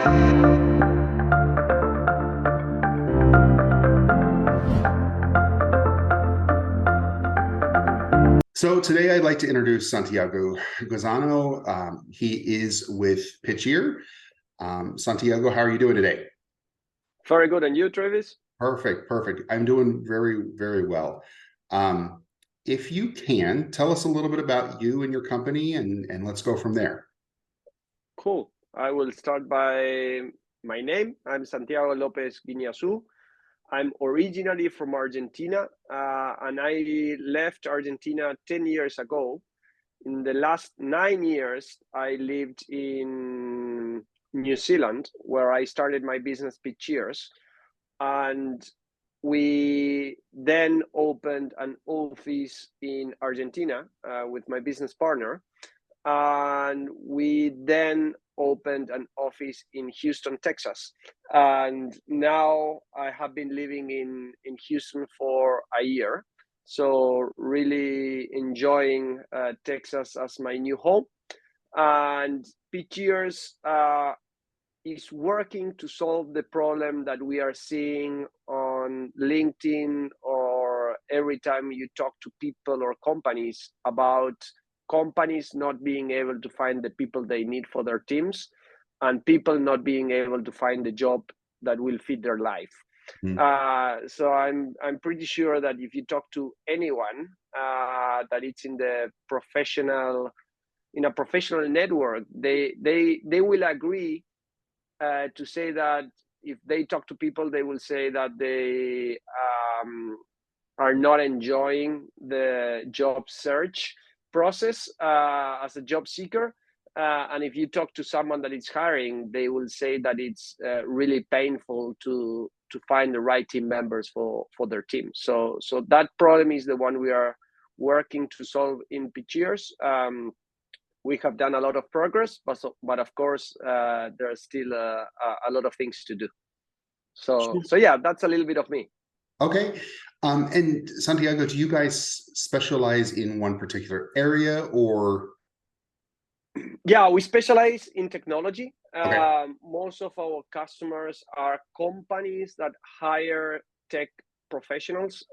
So today I'd like to introduce Santiago Guzano. He is with Pitcheers. Santiago, how are you doing today? Very good. And you, Travis? Perfect. I'm doing very, very well. If you can, tell us a little bit about you and your company, and let's go from there. Cool. I will start by my name. I'm Santiago Lopez Guiñazú. I'm originally from Argentina, and I left Argentina 10 years ago. In the last 9 years, I lived in New Zealand, where I started my business, Pitcheers. And we then opened an office in Argentina with my business partner. And we then opened an office in Houston, Texas. And now I have been living in Houston for a year. So really enjoying Texas as my new home. And Pitcheers is working to solve the problem that we are seeing on LinkedIn, or every time you talk to people or companies about companies not being able to find the people they need for their teams, and people not being able to find the job that will fit their life. So I'm pretty sure that if you talk to anyone that it's in a professional network, they will agree to say that if they talk to people, they will say that they are not enjoying the job search process as a job seeker. And if you talk to someone that is hiring, they will say that it's really painful to find the right team members for their team. So that problem is the one we are working to solve in Pitcheers. We have done a lot of progress, but of course, there are still a lot of things to do. So yeah, that's a little bit of me. Okay. And Santiago, do you guys specialize in one particular area, or? Yeah, we specialize in technology. Okay. Most of our customers are companies that hire tech professionals,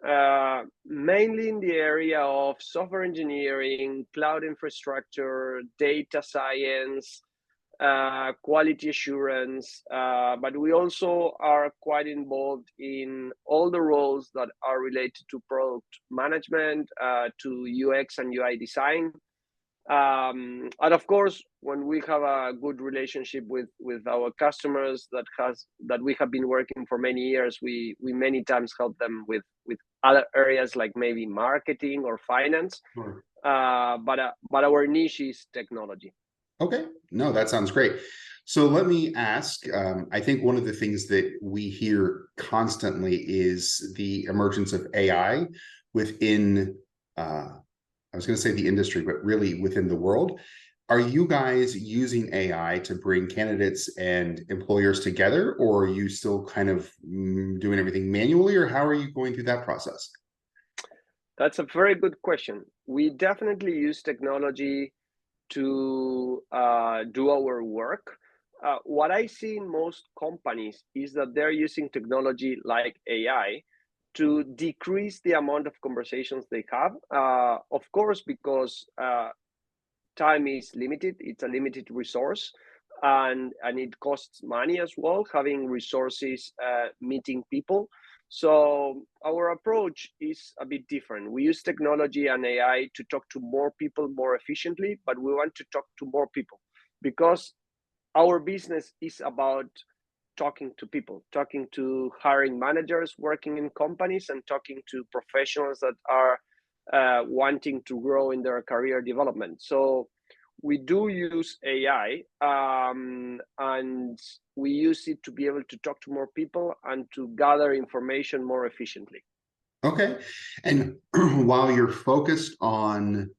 mainly in the area of software engineering, cloud infrastructure, data science, quality assurance, but we also are quite involved in all the roles that are related to product management, to UX and UI design. And of course, when we have a good relationship with our customers that we have been working for many years, we many times help them with other areas like maybe marketing or finance. Sure. But our niche is technology. Okay, no, that sounds great. So let me ask, I think one of the things that we hear constantly is the emergence of AI within, I was going to say the industry, but really within the world. Are you guys using AI to bring candidates and employers together, or are you still kind of doing everything manually, or how are you going through that process? That's a very good question. We definitely use technology to do our work. What I see in most companies is that they're using technology like AI to decrease the amount of conversations they have. Of course, because time is limited, it's a limited resource, and it costs money as well, having resources, meeting people. So our approach is a bit different. We use technology and AI to talk to more people more efficiently, but we want to talk to more people because our business is about talking to people, talking to hiring managers working in companies, and talking to professionals that are wanting to grow in their career development. So we do use AI, and we use it to be able to talk to more people and to gather information more efficiently. Okay. And while you're focused on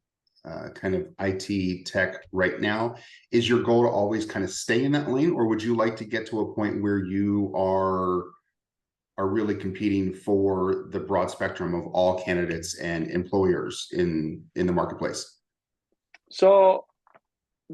kind of IT tech right now, is your goal to always kind of stay in that lane, or would you like to get to a point where you are really competing for the broad spectrum of all candidates and employers in the marketplace? So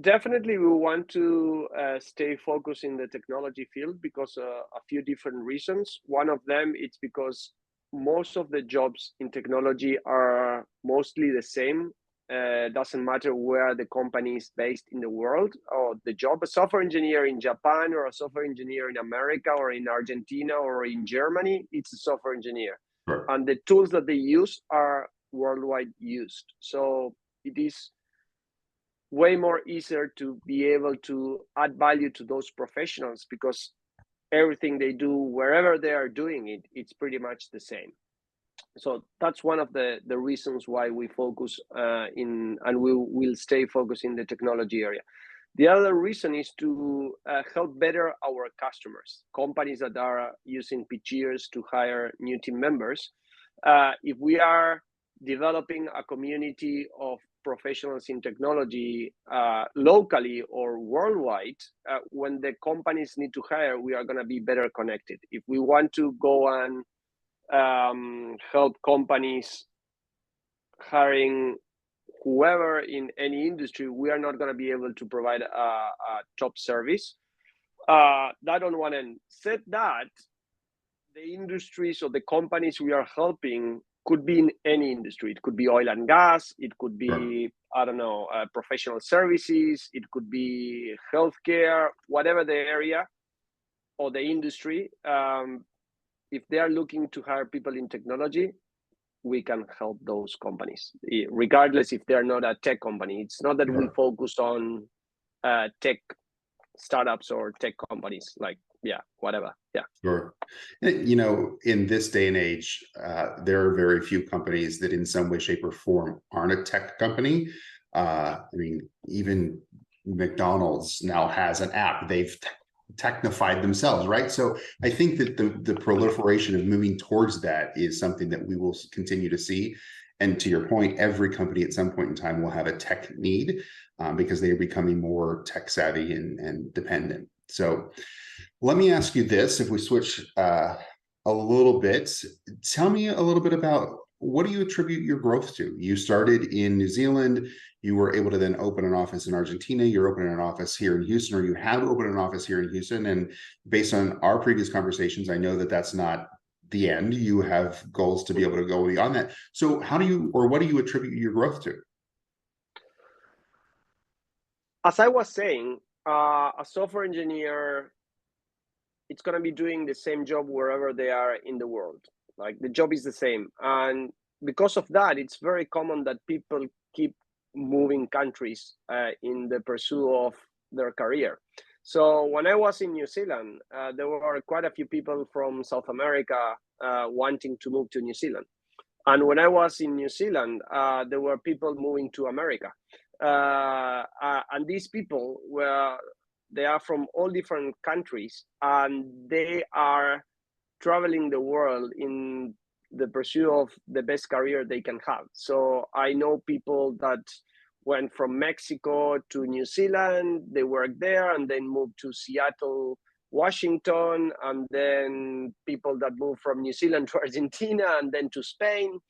Definitely, we want to stay focused in the technology field because a few different reasons. One of them, it's because most of the jobs in technology are mostly the same. Doesn't matter where the company is based in the world, or the job, a software engineer in Japan or a software engineer in America or in Argentina or in Germany, it's a software engineer. Sure. And the tools that they use are worldwide used. So it is way more easier to be able to add value to those professionals because everything they do wherever they are doing it, it's pretty much the same. So that's one of the reasons why we focus in, and we will stay focused in the technology area. The other reason is to help better our customers, companies that are using Pitcheers to hire new team members. If we are developing a community of professionals in technology locally or worldwide, when the companies need to hire, we are going to be better connected. If we want to go and help companies hiring whoever in any industry, we are not going to be able to provide a top service. That on one end. Said that, the industries or the companies we are helping could be in any industry. It could be oil and gas. It could be, I don't know, professional services. It could be healthcare, whatever the area or the industry. If they are looking to hire people in technology, we can help those companies, regardless if they're not a tech company. It's not that we focus on tech startups or tech companies, like, yeah, whatever. Yeah. Sure. You know, in this day and age, there are very few companies that in some way, shape, or form aren't a tech company. I mean, even McDonald's now has an app. They've technified themselves, right? So I think that the proliferation of moving towards that is something that we will continue to see. And to your point, every company at some point in time will have a tech need because they are becoming more tech savvy and dependent. So let me ask you this, if we switch a little bit, tell me a little bit about what do you attribute your growth to? You started in New Zealand, you were able to then open an office in Argentina, you're opening an office here in Houston, or you have opened an office here in Houston. And based on our previous conversations, I know that that's not the end. You have goals to be able to go beyond that. So how do you, or what do you attribute your growth to? As I was saying, a software engineer, it's going to be doing the same job wherever they are in the world. Like, the job is the same. And because of that, it's very common that people keep moving countries in the pursuit of their career. So when I was in New Zealand, there were quite a few people from South America wanting to move to New Zealand. And when I was in New Zealand, there were people moving to America. And these people they are from all different countries, and they are traveling the world in the pursuit of the best career they can have. So I know people that went from Mexico to New Zealand, they worked there and then moved to Seattle, Washington, and then people that moved from New Zealand to Argentina and then to Spain.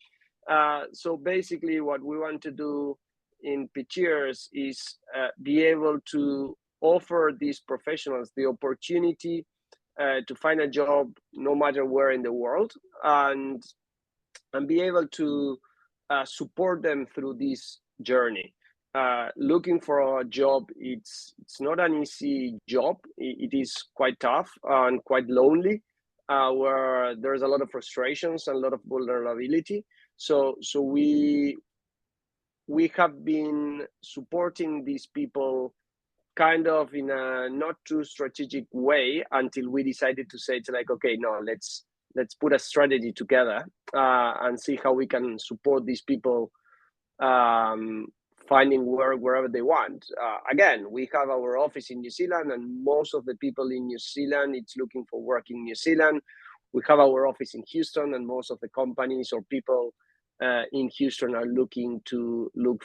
So basically what we want to do in Pitcheers is be able to offer these professionals the opportunity to find a job no matter where in the world, and be able to support them through this journey. Looking for a job, it's not an easy job. It is quite tough and quite lonely, where there's a lot of frustrations and a lot of vulnerability. So we have been supporting these people kind of in a not too strategic way until we decided to say, it's like, okay, no, let's put a strategy together and see how we can support these people finding work wherever they want. Again, we have our office in New Zealand, and most of the people in New Zealand, it's looking for work in New Zealand. We have our office in Houston, and most of the companies or people in Houston are looking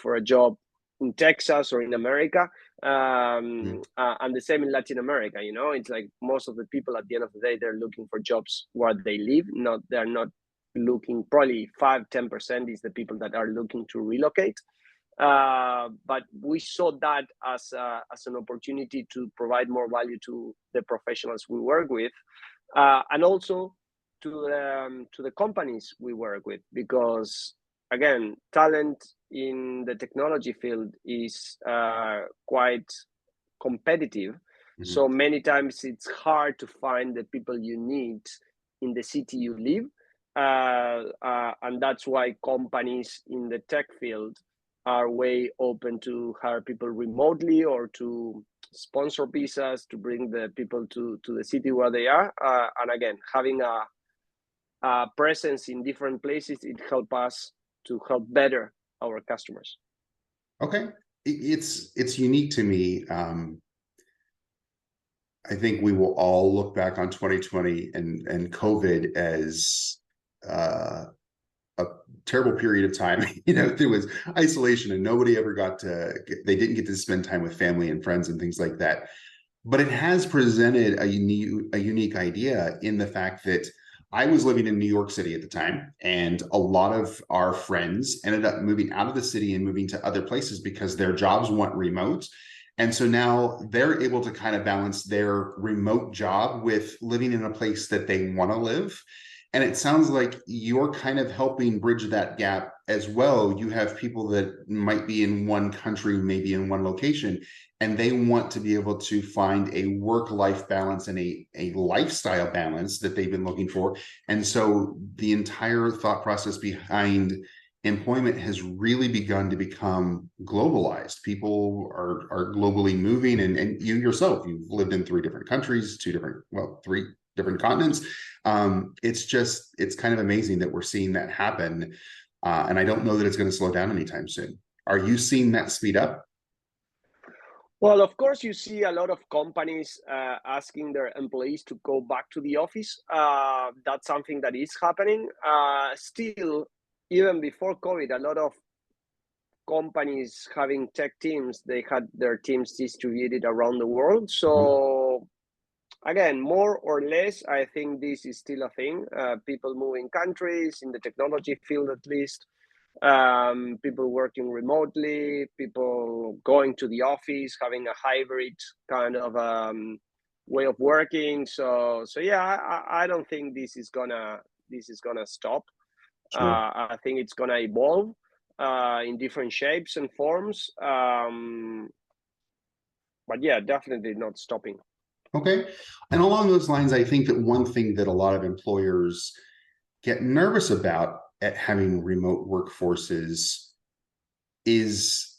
for a job in Texas or in America, and the same in Latin America. You know, it's like most of the people at the end of the day, they're looking for jobs where they live. They're not looking. Probably 5-10% is the people that are looking to relocate. But we saw that as an opportunity to provide more value to the professionals we work with, and also to the companies we work with, because again, talent in the technology field is quite competitive. Mm-hmm. So many times it's hard to find the people you need in the city you live, and that's why companies in the tech field are way open to hire people remotely or to sponsor visas to bring the people to the city where they are. And again, having a presence in different places, it helps us to help better our customers. Okay, it's unique to me. I think we will all look back on 2020 and COVID as a terrible period of time. You know, there was isolation and nobody ever they didn't get to spend time with family and friends and things like that. But it has presented a unique idea in the fact that I was living in New York City at the time, and a lot of our friends ended up moving out of the city and moving to other places because their jobs went remote. And so now they're able to kind of balance their remote job with living in a place that they want to live. And it sounds like you're kind of helping bridge that gap as well. You have people that might be in one country, maybe in one location, and they want to be able to find a work-life balance and a lifestyle balance that they've been looking for. And so the entire thought process behind employment has really begun to become globalized. People are globally moving, and you yourself, you've lived in 3 different countries, 3 different continents. It's kind of amazing that we're seeing that happen. And I don't know that it's going to slow down anytime soon. Are you seeing that speed up? Well, of course, you see a lot of companies asking their employees to go back to the office. That's something that is happening. Still, even before COVID, a lot of companies having tech teams, they had their teams distributed around the world. So again, more or less, I think this is still a thing. People moving countries in the technology field, at least. People working remotely, people going to the office, having a hybrid kind of way of working. So yeah, I don't think this is gonna stop. Sure. I think it's gonna evolve in different shapes and forms. But yeah, definitely not stopping. Okay. And along those lines, I think that one thing that a lot of employers get nervous about at having remote workforces is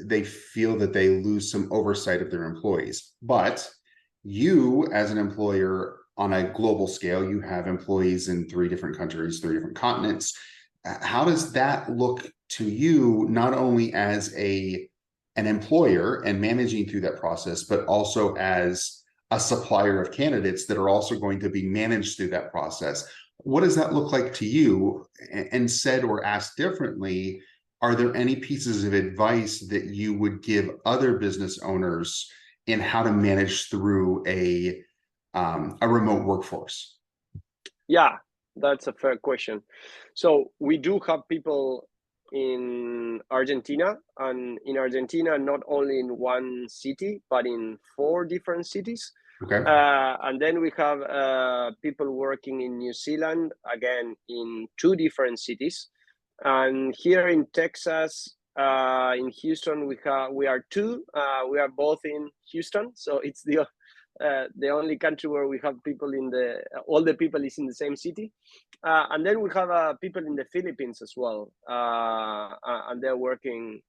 they feel that they lose some oversight of their employees. But you, as an employer on a global scale, you have employees in 3 different countries, 3 different continents. How does that look to you, not only as an employer and managing through that process, but also as a supplier of candidates that are also going to be managed through that process? What does that look like to you? And said or asked differently, are there any pieces of advice that you would give other business owners in how to manage through a remote workforce? Yeah, that's a fair question. So we do have people in Argentina, and in Argentina, not only in one city, but in 4 different cities. Okay. And then we have people working in New Zealand, again, in 2 different cities. And here in Texas, in Houston, we are 2. We are both in Houston, so it's the only country where we have people all the people is in the same city. And then we have people in the Philippines as well, and they're working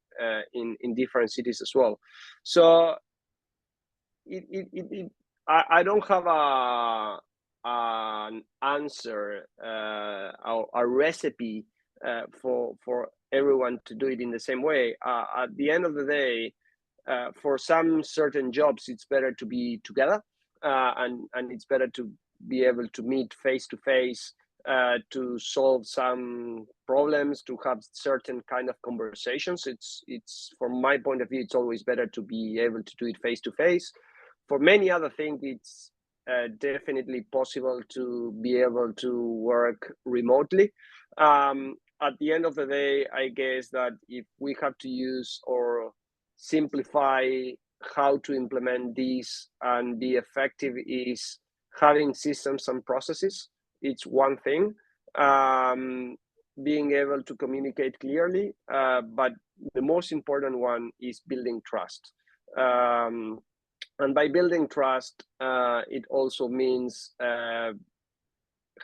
in different cities as well. So I don't have an answer, a recipe for everyone to do it in the same way. At the end of the day, for some certain jobs, it's better to be together, and it's better to be able to meet face to face, to solve some problems, to have certain kind of conversations. It's from my point of view, it's always better to be able to do it face to face. For many other things, it's definitely possible to be able to work remotely. at the end of the day, I guess that if we have to use or simplify how to implement these and be effective, is having systems and processes. It's one thing. Being able to communicate clearly, but the most important one is building trust. And by building trust, it also means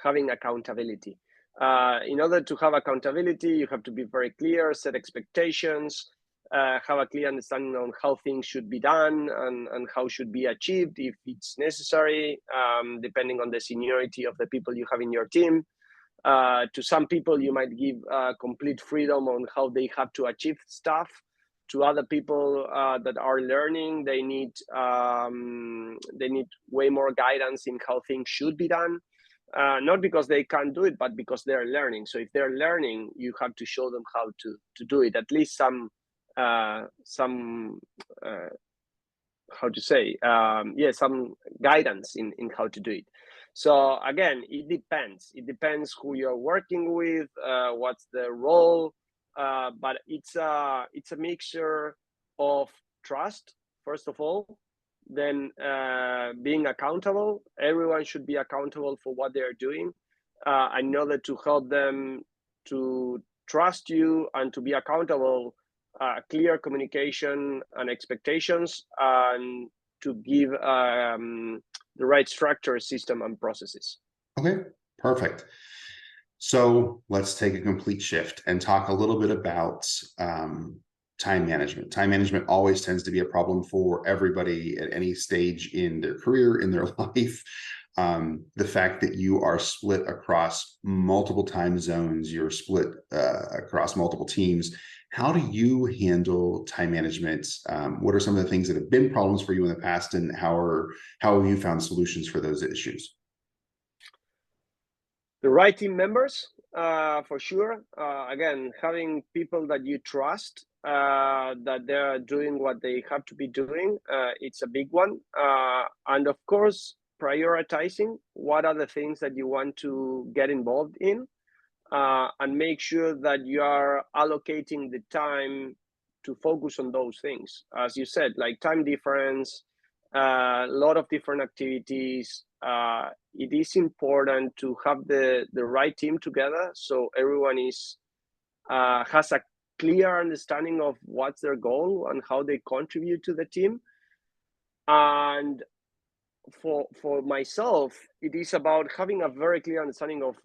having accountability. In order to have accountability, you have to be very clear, set expectations, have a clear understanding on how things should be done and how should be achieved if it's necessary, depending on the seniority of the people you have in your team. To some people, you might give complete freedom on how they have to achieve stuff. To other people that are learning, they need way more guidance in how things should be done. Not because they can't do it, but because they're learning. So if they're learning, you have to show them how to do it. At least some how to say, some guidance in how to do it. So again, it depends. It depends who you're working with, what's the role, but it's a mixture of trust, first of all, then being accountable. Everyone should be accountable for what they're doing. In order to help them to trust you and to be accountable, clear communication and expectations, and to give the right structure, system, and processes. Okay, perfect. So let's take a complete shift and talk a little bit about time management. Time management always tends to be a problem for everybody at any stage in their career, in their life. The fact that you are split across multiple time zones, you're split across multiple teams. How do you handle time management? What are some of the things that have been problems for you in the past, and how have you found solutions for those issues? The right team members, for sure. Again, having people that you trust, that they're doing what they have to be doing, it's a big one. And of course, prioritizing what are the things that you want to get involved in, and make sure that you are allocating the time to focus on those things. As you said, like time difference, a lot of different activities. It is important to have the right team together, so everyone is has a clear understanding of what's their goal and how they contribute to the team. And for myself, it is about having a very clear understanding of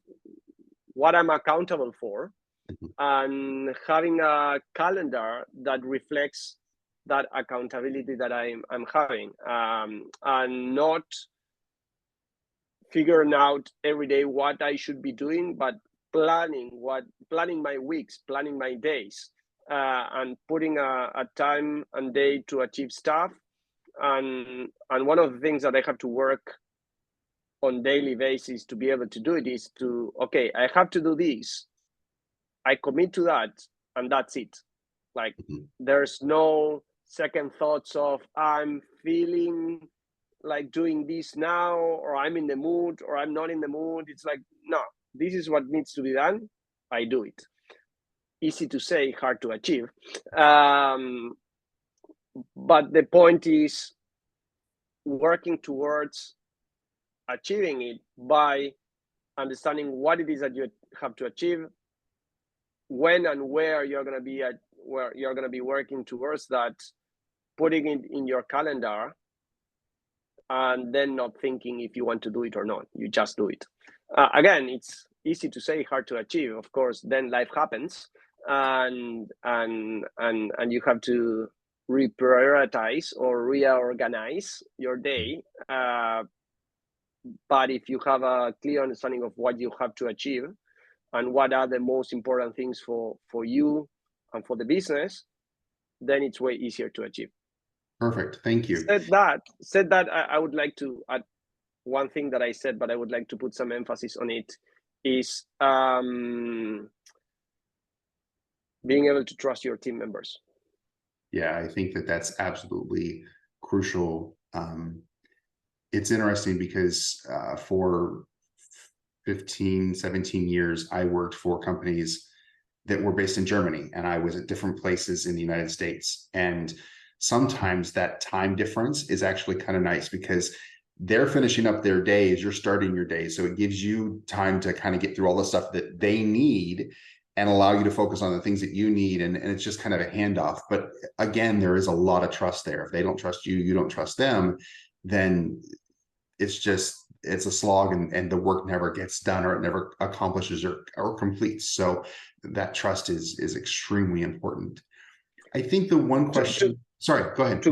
what I'm accountable for, and having a calendar that reflects that accountability that I'm having, and not figuring out every day what I should be doing, but planning my weeks, planning my days, and putting a time and day to achieve stuff. And one of the things that I have to work on daily basis to be able to do it is to, okay, I have to do this, I commit to that, and that's it. Like, there's no second thoughts of I'm feeling like doing this now, or I'm in the mood, or I'm not in the mood. It's like, no, this is what needs to be done. I do it. Easy to say, hard to achieve. But the point is working towards achieving it by understanding what it is that you have to achieve, when and where you're going to be at, where you're going to be working towards that, putting it in your calendar, and then not thinking if you want to do it or not. You just do it. Again, it's easy to say, hard to achieve. Of course, then life happens, and you have to reprioritize or reorganize your day. But if you have a clear understanding of what you have to achieve and what are the most important things for you and for the business, then it's way easier to achieve. Perfect. Thank you. Said that, I would like to add one thing that I said, but I would like to put some emphasis on it, is being able to trust your team members. Yeah, I think that that's absolutely crucial. It's interesting because for 15, 17 years, I worked for companies that were based in Germany, and I was at different places in the United States. And sometimes that time difference is actually kind of nice because they're finishing up their days, you're starting your day. So it gives you time to kind of get through all the stuff that they need and allow you to focus on the things that you need. And it's just kind of a handoff. But again, there is a lot of trust there. If they don't trust you, you don't trust them, then it's a slog, and the work never gets done, or it never accomplishes or completes. So that trust is extremely important. I think the one question, sorry, go ahead.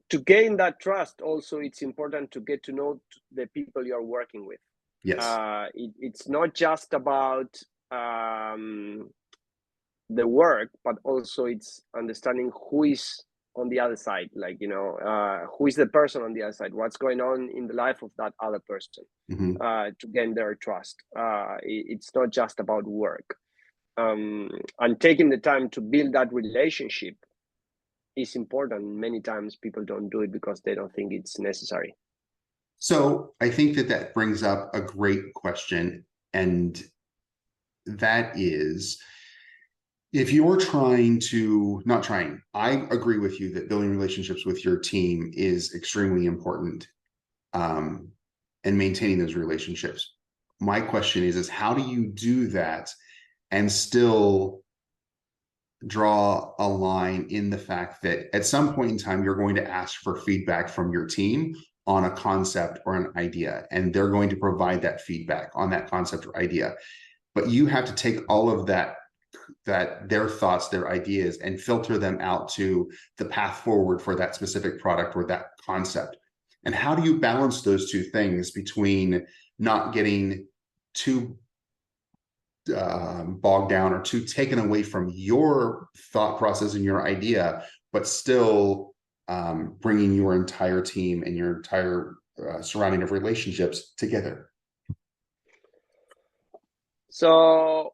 To gain that trust, also, it's important to get to know the people you're working with. Yes. It's not just about the work, but also it's understanding who is on the other side, like, who is the person on the other side, what's going on in the life of that other person, to gain their trust. It's not just about work. And taking the time to build that relationship is important. Many times people don't do it because they don't think it's necessary. So I think that brings up a great question, and that is, if you're I agree with you that building relationships with your team is extremely important, and maintaining those relationships. My question is how do you do that and still draw a line in the fact that at some point in time, you're going to ask for feedback from your team on a concept or an idea, and they're going to provide that feedback on that concept or idea. But you have to take all of that their thoughts, their ideas, and filter them out to the path forward for that specific product or that concept. And how do you balance those two things between not getting too bogged down or too taken away from your thought process and your idea, but still bringing your entire team and your entire surrounding of relationships together? So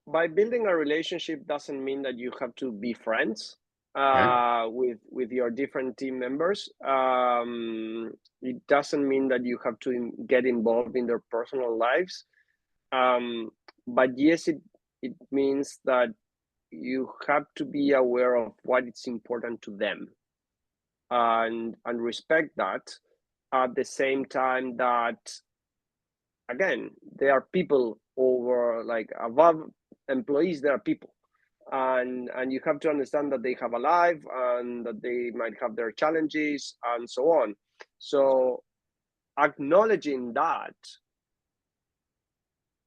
by building a relationship doesn't mean that you have to be friends with your different team members. It doesn't mean that you have to get involved in their personal lives. But yes, it means that you have to be aware of what is important to them, and respect that, at the same time that, again, they are people over, like, above employees, they are people, and you have to understand that they have a life and that they might have their challenges and so on. So acknowledging that,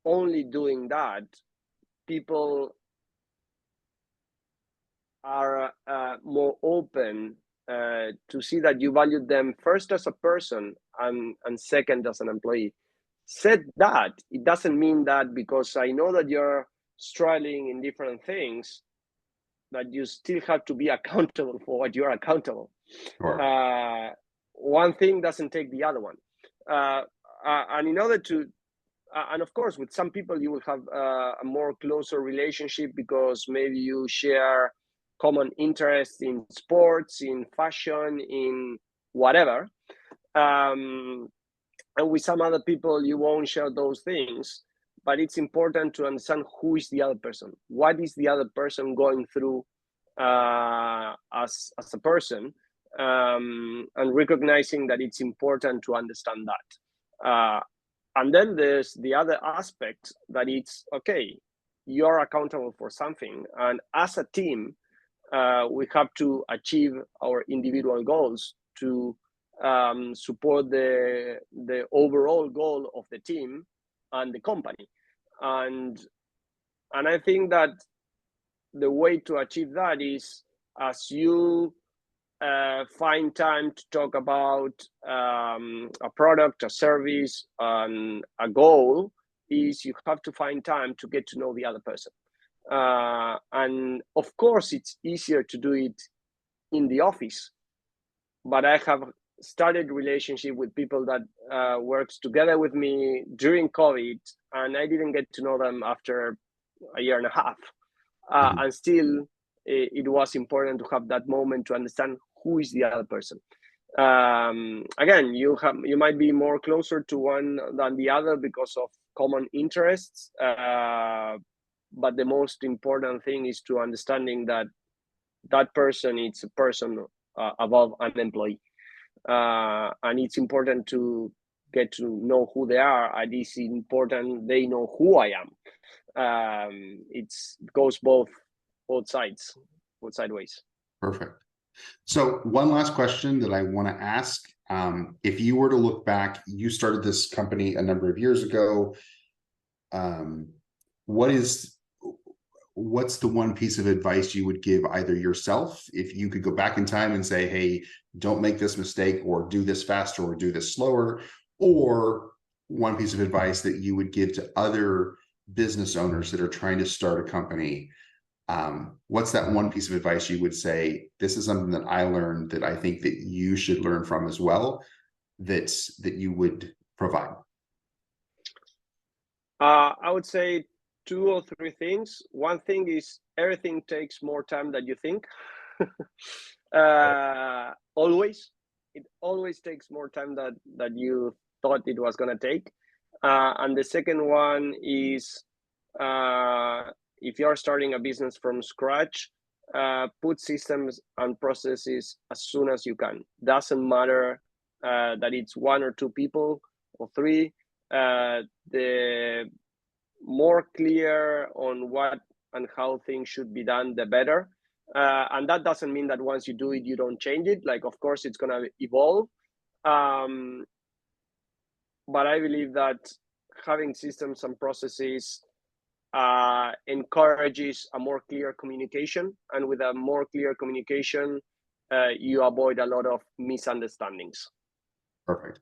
only doing that, people are more open to see that you value them first as a person and second as an employee. Said that, it doesn't mean that because I know that you're struggling in different things, that you still have to be accountable for what you're accountable. Sure. One thing doesn't take the other one. And in order to, and of course, with some people, you will have a more closer relationship because maybe you share common interests in sports, in fashion, in whatever. And with some other people, you won't share those things. But it's important to understand who is the other person. What is the other person going through as a person, and recognizing that it's important to understand that. And then there's the other aspect that it's, okay, you're accountable for something. And as a team, we have to achieve our individual goals to support the overall goal of the team and the company. And I think that the way to achieve that is, as you find time to talk about a product, a service, a goal, is you have to find time to get to know the other person. And of course, it's easier to do it in the office, but I have started relationship with people that works together with me during COVID, and I didn't get to know them after a year and a half. And still, it was important to have that moment to understand who is the other person. Again, you might be more closer to one than the other because of common interests, but the most important thing is to understanding that that person is a person above an employee, and it's important to get to know who they are, and it's important they know who I am. It goes both sideways. Perfect. So one last question that I want to ask. If you were to look back, you started this company a number of years ago. What's the one piece of advice you would give either yourself, if you could go back in time and say, hey, don't make this mistake, or do this faster, or do this slower, or one piece of advice that you would give to other business owners that are trying to start a company? What's that one piece of advice you would say, this is something that I learned that I think that you should learn from as well, that you would provide? I would say 2 or 3 things. One thing is everything takes more time than you think. Always. It always takes more time that you thought it was going to take. And the second one is, if you're starting a business from scratch, put systems and processes as soon as you can. Doesn't matter that it's 1 or 2 people or 3. The more clear on what and how things should be done, the better. And that doesn't mean that once you do it, you don't change it. Like, of course, it's going to evolve. But I believe that having systems and processes encourages a more clear communication. And with a more clear communication, you avoid a lot of misunderstandings. Perfect.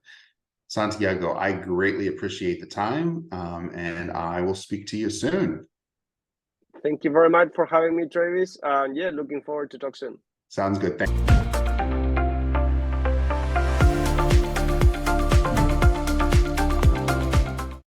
Santiago, I greatly appreciate the time, and I will speak to you soon. Thank you very much for having me, Travis. And yeah, looking forward to talk soon. Sounds good. Thank you.